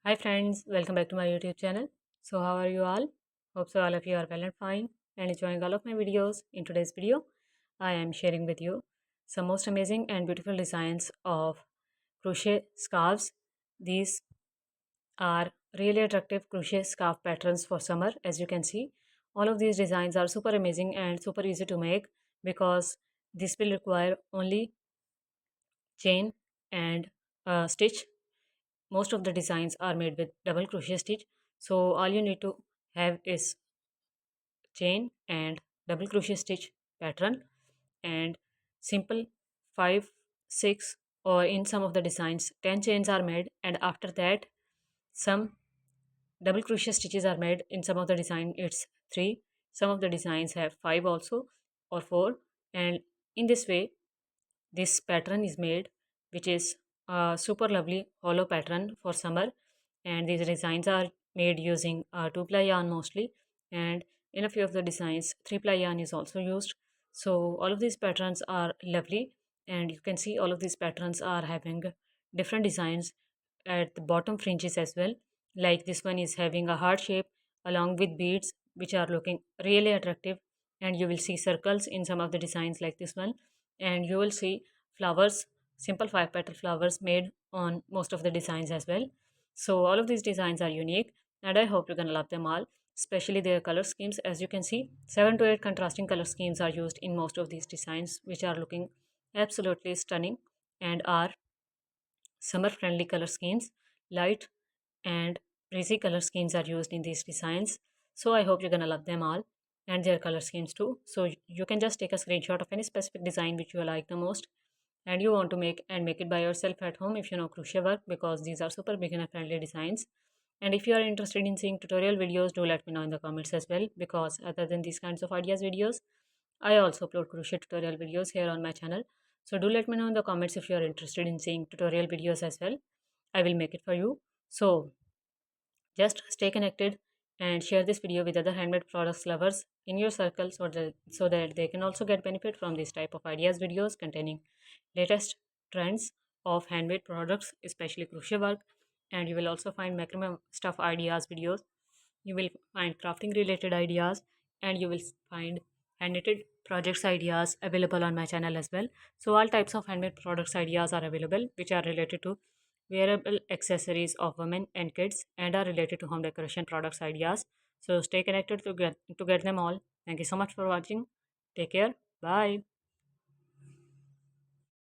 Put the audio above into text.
Hi friends, welcome back to my YouTube channel. So how are you all? Hope so all of you are well and fine and enjoying all of my videos. In today's video, I am sharing with you some most amazing and beautiful designs of crochet scarves. These are really attractive crochet scarf patterns for summer. As you can see, all of these designs are super amazing and super easy to make because this will require only chain and stitch. Most of the designs are made with double crochet stitch, so all you need to have is chain and double crochet stitch pattern and simple 5 6 or in some of the designs 10 chains are made, and after that some double crochet stitches are made. In some of the design it's 3, some of the designs have 5 also or 4, and in this way this pattern is made, which is a super lovely hollow pattern for summer. And these designs are made using 2 ply yarn mostly, and in a few of the designs 3 ply yarn is also used. So all of these patterns are lovely, and you can see all of these patterns are having different designs at the bottom fringes as well. Like this one is having a heart shape along with beads which are looking really attractive, and you will see circles in some of the designs like this one, and you will see flowers, simple 5 petal flowers made on most of the designs as well. So all of these designs are unique, and I hope you're gonna love them all, especially their color schemes. As you can see, 7 to 8 contrasting color schemes are used in most of these designs, which are looking absolutely stunning and are summer friendly color schemes. Light and breezy color schemes are used in these designs, so I hope you're gonna love them all and their color schemes too. So you can just take a screenshot of any specific design which you like the most and you want to make it by yourself at home if you know crochet work, because these are super beginner friendly designs. And if you are interested in seeing tutorial videos, do let me know in the comments as well, because other than these kinds of ideas videos, I also upload crochet tutorial videos here on my channel. So do let me know in the comments if you are interested in seeing tutorial videos as well. I will make it for you. So just stay connected and share this video with other handmade products lovers in your circle, so that they can also get benefit from this type of ideas videos containing latest trends of handmade products, especially crochet work. And you will also find macrame stuff ideas videos. You will find crafting related ideas, and you will find hand knitted projects ideas available on my channel as well. So all types of handmade products ideas are available which are related to wearable accessories of women and kids and are related to home decoration products ideas. So stay connected to get them all. Thank you so much for watching. Take care. Bye.